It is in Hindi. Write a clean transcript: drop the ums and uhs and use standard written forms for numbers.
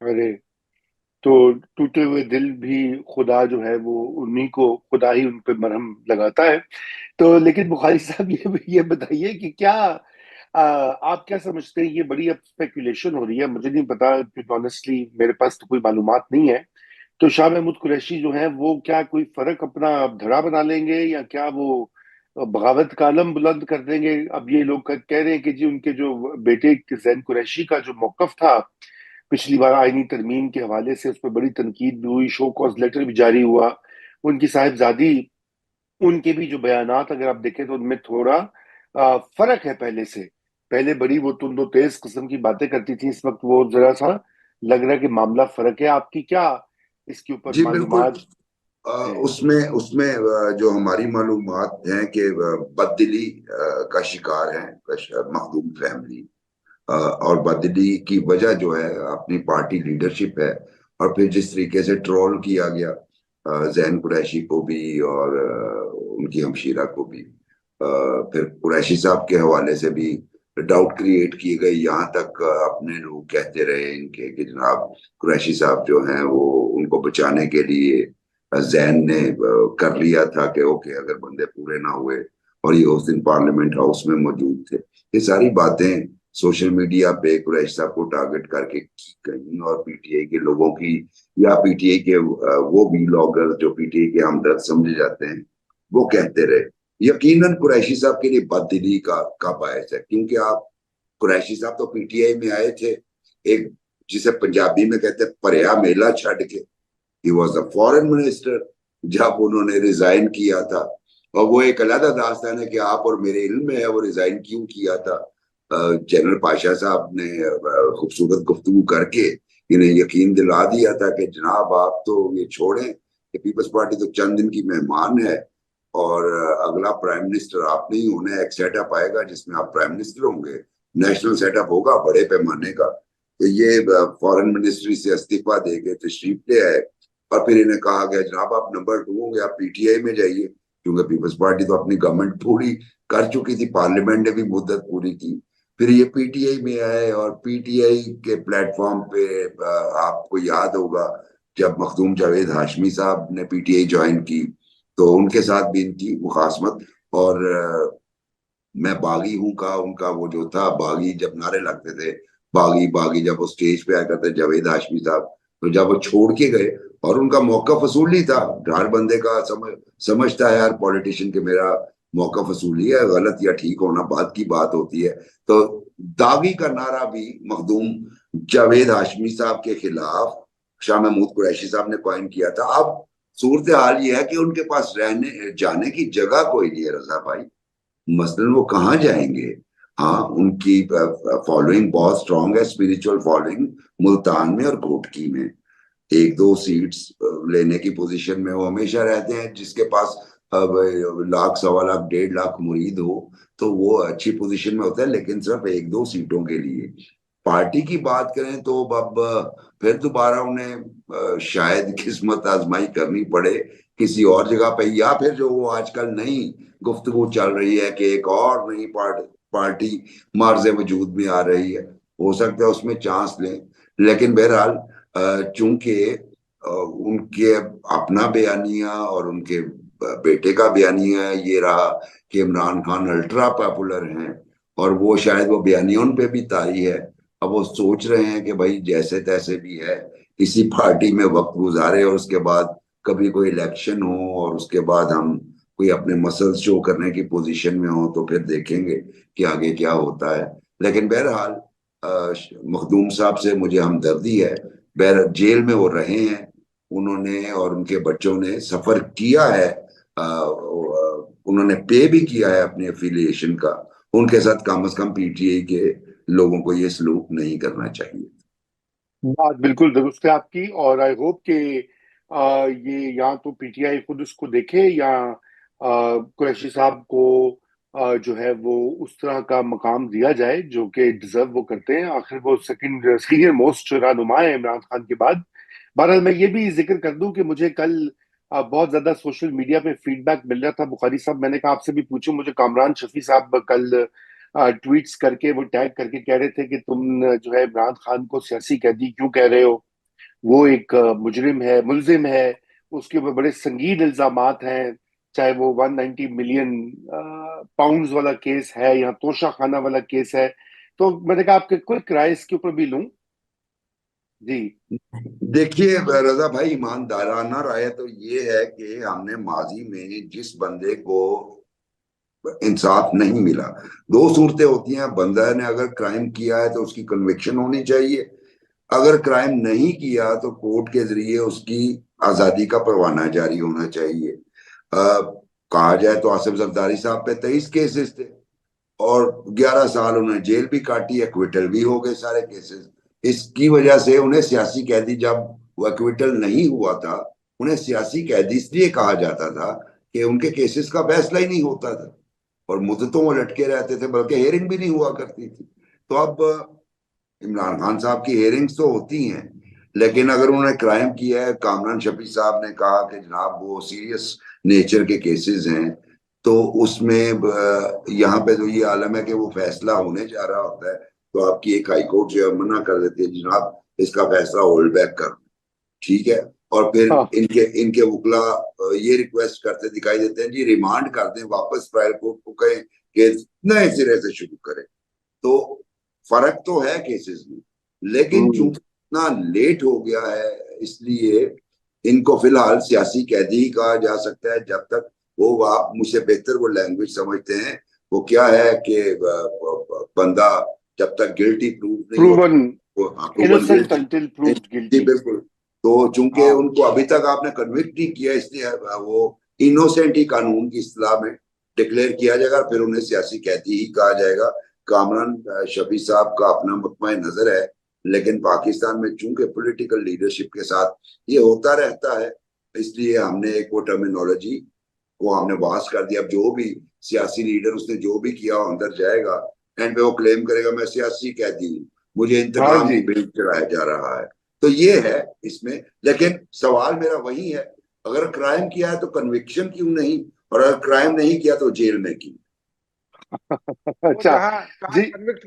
अरे, तो टूटे हुए दिल भी खुदा जो है वो उन्हीं को, खुदा ही उन पे मरहम लगाता है। तो लेकिन बुखारी साहब, ये बताइए कि क्या आप क्या समझते हैं? ये बड़ी अब स्पेकुलेशन हो रही है, मुझे नहीं पता क्योंकि ऑनेस्टली मेरे पास तो कोई मालूमात नहीं है। तो शाह महमूद कुरैशी जो है वो क्या कोई फर्क अपना धड़ा बना लेंगे, या क्या वो बगावत का आलम बुलंद कर देंगे? अब ये लोग कह रहे हैं कि जी उनके जो बेटे जैन कुरैशी का जो मौकफ था पिछली बार आईनी तरमीम के हवाले से, उस पर बड़ी तनकीद भी हुई, शो कॉज लेटर भी जारी हुआ। उनकी साहिबजादी, उनके भी जो बयानात अगर आप देखें तो उनमें थोड़ा फर्क है पहले से। पहले बड़ी वो तुंदो तेज किस्म की बातें करती थी, इस वक्त वो जरा सा लग रहा है कि मामला फर्क है। आपकी क्या इसके ऊपर जी बिल्कुल। मालूमात है? उसमें उसमें जो हमारी मालूमात हैं कि बददिली का शिकार है मखदूम फैमिली। और बददिली की वजह जो है अपनी पार्टी लीडरशिप है। और फिर जिस तरीके से ट्रोल किया गया जैन कुरैशी को भी और उनकी हमशीरा को भी, फिर कुरैशी साहब के हवाले से भी डाउट क्रिएट किए गए। यहाँ तक अपने लोग कहते रहे इनके कि जनाब कुरैशी साहब जो हैं वो उनको बचाने के लिए जैन ने कर लिया था कि ओके अगर बंदे पूरे ना हुए। और ये उस दिन पार्लियामेंट हाउस में मौजूद थे। ये सारी बातें सोशल मीडिया पे कुरैशी साहब को टारगेट करके की गई और पीटीआई के लोगों की या पीटीआई के वो भी ब्लॉगर जो पीटीआई के हमदर्द समझे जाते हैं वो कहते रहे। यकीनन कुरैशी साहब के लिए बददिली का बायस है, क्योंकि आप कुरैशी साहब तो पीटीआई में आए थे एक जिसे पंजाबी में कहते हैं परया मेला छड़ के। He was the foreign minister जब उन्होंने रिजाइन किया था। और वो एक अलग दास्तान है कि आप और मेरे इल्म में है वो रिजाइन क्यों किया था। जनरल पाशा साहब ने खूबसूरत गुफ्तगू करके इन्हें यकीन दिला दिया था कि जनाब आप तो ये छोड़ें कि पीपल्स पार्टी तो चंद दिन की मेहमान है और अगला प्राइम मिनिस्टर आप नहीं होना, एक सेटअप आएगा जिसमें आप प्राइम मिनिस्टर होंगे। नेशनल सेटअप होगा बड़े पैमाने का। तो ये फॉरेन मिनिस्ट्री से इस्तीफा दे के तशरीफ ले आए। और फिर इन्हें कहा गया जनाब आप नंबर 2 होंगे, आप पीटीआई में जाइए, क्योंकि पीपल्स पार्टी तो अपनी गवर्नमेंट पूरी कर चुकी थी, पार्लियामेंट ने भी मुद्दत पूरी की। फिर ये पीटीआई में आए और पीटीआई के प्लेटफॉर्म पे आपको याद होगा जब मखदूम जावेद हाशमी साहब ने पीटीआई ज्वाइन की तो उनके साथ भी इनकी मुखासमत। और मैं बागी हूँ का उनका वो जो था, बागी जब नारे लगते थे, बागी बागी जब वो स्टेज पे आया करते जावेद हाशमी साहब, तो जब वो छोड़ के गए और उनका मौका फसूल ही था। हर बंदे का समझता है हर पॉलिटिशियन के मेरा मौका फसूल ही है, गलत या ठीक होना बात की बात होती है। तो दागी का नारा भी मखदूम जावेद हाशमी साहब के खिलाफ शाह महमूद कुरैशी साहब ने कॉइन किया था। अब सूरत हाल ये है कि उनके पास रहने जाने की जगह कोई नहीं है रजा भाई। मसलन वो कहाँ जाएंगे? हाँ उनकी फॉलोइंग बहुत स्ट्रांग है, स्पिरिचुअल फॉलोइंग मुल्तान में और घोटकी में। एक दो सीट्स लेने की पोजीशन में वो हमेशा रहते हैं। जिसके पास लाख सवा लाख 1.5 लाख मुरीद हो तो वो अच्छी पोजीशन में होता है, लेकिन सिर्फ एक दो सीटों के लिए। पार्टी की बात करें तो अब फिर दोबारा उन्हें शायद किस्मत आजमाई करनी पड़े किसी और जगह पे, या फिर जो वो आजकल नई गुफ्तगू चल रही है कि एक और नई पार्टी मार्जे वजूद में आ रही है, हो सकता है उसमें चांस लें। लेकिन बहरहाल चूंकि उनके अपना बयानिया और उनके बेटे का बयानिया ये रहा कि इमरान खान अल्ट्रा पॉपुलर हैं और वो शायद वो बयानिया उन पे भी तारी है। अब वो सोच रहे हैं कि भाई जैसे तैसे भी है इसी पार्टी में वक्त गुजारे और उसके बाद कभी कोई इलेक्शन हो और उसके बाद हम कोई अपने मसल शो करने की पोजीशन में हो तो फिर देखेंगे कि आगे क्या होता है। लेकिन बहरहाल मखदूम साहब से मुझे हमदर्दी है। बहर जेल में वो रहे हैं, उन्होंने और उनके बच्चों ने सफर किया है। उन्होंने पे भी किया है अपने एफिलिएशन का। उनके साथ कम से कम पीटीआई के लोगों को ये सलूक नहीं करना चाहिए। बात बिल्कुल दुरुस्त है आपकी, और आई होप कि ये या तो पीटीआई खुद उसको देखे, या कुरैशी साहब को जो है वो उस तरह का मकाम दिया जाए जो कि डिजर्व वो करते हैं। आखिर वो सेकंड सीनियर मोस्ट रहनुमा है इमरान खान के बाद। बहरहाल मैं ये भी जिक्र कर दूं कि मुझे कल बहुत ज्यादा सोशल मीडिया पे फीडबैक मिल रहा था बुखारी साहब, मैंने कहा आपसे भी पूछूं। मुझे कामरान शफी साहब कल ट्वीट्स करके वो टैग करके कह रहे थे कि तुम जो है इमरान खान को सियासी कैदी क्यों कह रहे हो। वो एक मुजरिम है, मुलजिम है। उसके ऊपर बड़े संगीन इल्जामात हैं, चाहे वो 190 मिलियन पाउंड्स वाला केस है या तोशाखाना वाला केस है। तो मैंने कहा आपके क्विक राय इसके ऊपर भी लूं। जी। देखिए रजा भाई, ईमानदाराना राय तो ये है कि हमने माजी में जिस बंदे को इंसाफ नहीं मिला, दो सूरतें होती हैं। बंदा ने अगर क्राइम किया है तो उसकी कन्विक्शन होनी चाहिए, अगर क्राइम नहीं किया तो कोर्ट के जरिए उसकी आजादी का परवाना जारी होना चाहिए। कहा जाए तो आसिफ जरदारी साहब पे 23 केसेस थे और 11 साल उन्होंने जेल भी काटी, एक्विटल भी हो गए सारे केसेस। इसकी वजह से उन्हें सियासी कैदी, जब वो एक्विटल नहीं हुआ था, उन्हें सियासी कैदी इसलिए कहा जाता था कि उनके केसेस का फैसला ही नहीं होता था और मुद्दतों वो लटके रहते थे, बल्कि हेयरिंग भी नहीं हुआ करती थी। तो अब इमरान खान साहब की हेयरिंग्स तो होती हैं, लेकिन अगर उन्होंने क्राइम किया है, कामरान शफी साहब ने कहा कि जनाब वो सीरियस नेचर के केसेस हैं, तो उसमें यहाँ पे तो ये आलम है कि वो फैसला होने जा रहा होता है, तो आपकी एक हाई कोर्ट जो है मना कर देती है, जनाब इसका फैसला होल्ड बैक कर, ठीक है। और फिर हाँ। इनके इनके वकला ये रिक्वेस्ट करते दिखाई देते हैं, जी रिमांड कर दें वापस, ट्रायल कोर्ट को कहें कि नए सिरे से शुरू करें। तो फर्क तो है केसेस में, लेकिन हम्म। चूंकि इतना लेट हो गया है, इसलिए इनको फिलहाल सियासी कैदी ही कहा जा सकता है। जब तक वो, आप मुझसे बेहतर वो लैंग्वेज समझते हैं, वो क्या है कि बंदा जब तक गिल्टी प्रूव नहीं होता, प्रूवन वो proven innocent guilty. Until proved जी गिल्टी। बिल्कुल। तो चूंकि हाँ। उनको अभी तक आपने कन्विक्ट नहीं किया, इसलिए वो इनोसेंट ही कानून की इस्तेलाह में डिक्लेयर किया जाएगा, फिर उन्हें सियासी कैदी ही कहा जाएगा। कामरान शफी साहब का अपना मुतमय नजर है, लेकिन पाकिस्तान में चूंकि पॉलिटिकल लीडरशिप के साथ ये होता रहता है, इसलिए हमने एक वो टर्मिनोलॉजी को हमने वास कर दिया। अब जो भी सियासी लीडर, उसने जो भी किया वो अंदर जाएगा, एंड पे वो क्लेम करेगा मैं सियासी कैदी हूँ, मुझे हाँ इंतकाम जी। की भेंट चढ़ाया जा रहा है। तो ये है इसमें। लेकिन सवाल मेरा वही है, अगर क्राइम किया है तो कन्विक्शन क्यों नहीं, और अगर क्राइम नहीं किया तो जेल में क्यों? वो अच्छा। जहाँ जहाँ जी। कन्विक्ट